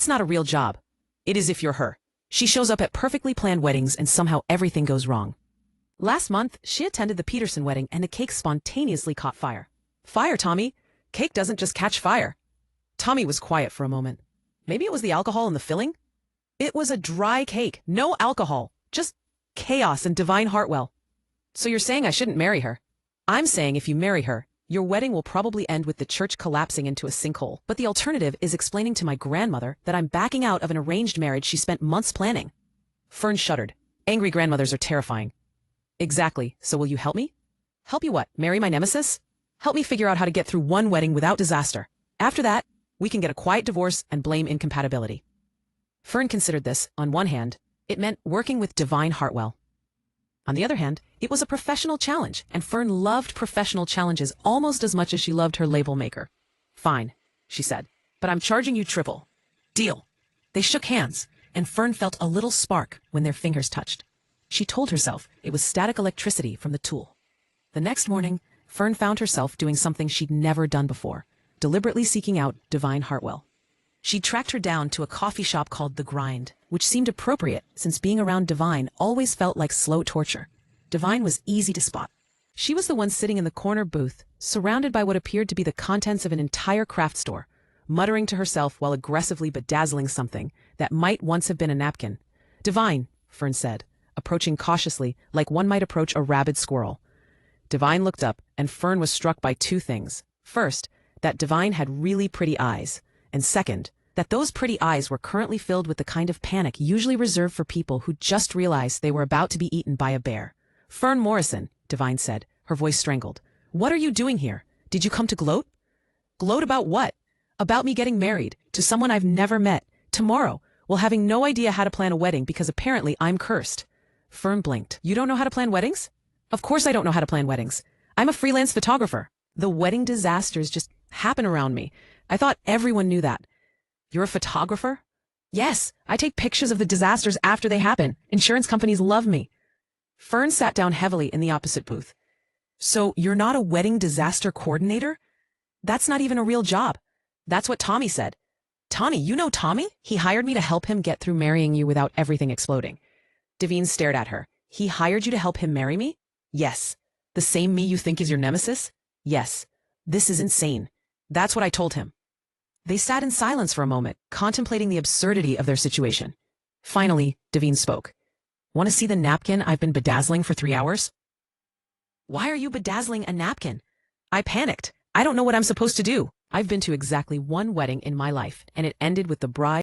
That's not a real job. It is if you're her. She shows up at perfectly planned weddings and somehow everything goes wrong. Last month, she attended the Peterson wedding and the cake spontaneously caught fire. Fire, Tommy. Cake doesn't just catch fire. Tommy was quiet for a moment. Maybe it was the alcohol in the filling? It was a dry cake, no alcohol, just chaos and Divine Hartwell. So you're saying I shouldn't marry her? I'm saying if you marry her, your wedding will probably end with the church collapsing into a sinkhole. But the alternative is explaining to my grandmother that I'm backing out of an arranged marriage she spent months planning. Fern shuddered. Angry grandmothers are terrifying. Exactly, so will you help me? Help you what, marry my nemesis? Help me figure out how to get through one wedding without disaster. After that, we can get a quiet divorce and blame incompatibility. Fern considered this. On one hand, it meant working with Divine Hartwell. On the other hand, it was a professional challenge, and Fern loved professional challenges almost as much as she loved her label maker. Fine, she said, but I'm charging you triple. Deal. They shook hands, and Fern felt a little spark when their fingers touched. She told herself it was static electricity from the tool. The next morning, Fern found herself doing something she'd never done before, deliberately seeking out Divine Hartwell. She tracked her down to a coffee shop called The Grind, which seemed appropriate since being around Divine always felt like slow torture. Divine was easy to spot. She was the one sitting in the corner booth, surrounded by what appeared to be the contents of an entire craft store, muttering to herself while aggressively bedazzling something that might once have been a napkin. Divine, Fern said, approaching cautiously like one might approach a rabid squirrel. Divine looked up, and Fern was struck by two things. First, that Divine had really pretty eyes, and second, that those pretty eyes were currently filled with the kind of panic usually reserved for people who just realized they were about to be eaten by a bear. Fern Morrison, Divine said, her voice strangled. What are you doing here? Did you come to gloat? Gloat about what? About me getting married to someone I've never met, tomorrow, while having no idea how to plan a wedding because apparently I'm cursed. Fern blinked. You don't know how to plan weddings? Of course I don't know how to plan weddings. I'm a freelance photographer. The wedding disasters just happen around me. I thought everyone knew that. You're a photographer? Yes, I take pictures of the disasters after they happen. Insurance companies love me. Fern sat down heavily in the opposite booth. So you're not a wedding disaster coordinator? That's not even a real job. That's what Tommy said. Tommy, you know Tommy? He hired me to help him get through marrying you without everything exploding. Devine stared at her. He hired you to help him marry me? Yes. The same me you think is your nemesis? Yes. This is insane. That's what I told him. They sat in silence for a moment, contemplating the absurdity of their situation. Finally, Devine spoke. Want to see the napkin I've been bedazzling for 3 hours? Why are you bedazzling a napkin? I panicked. I don't know what I'm supposed to do. I've been to exactly one wedding in my life, and it ended with the bride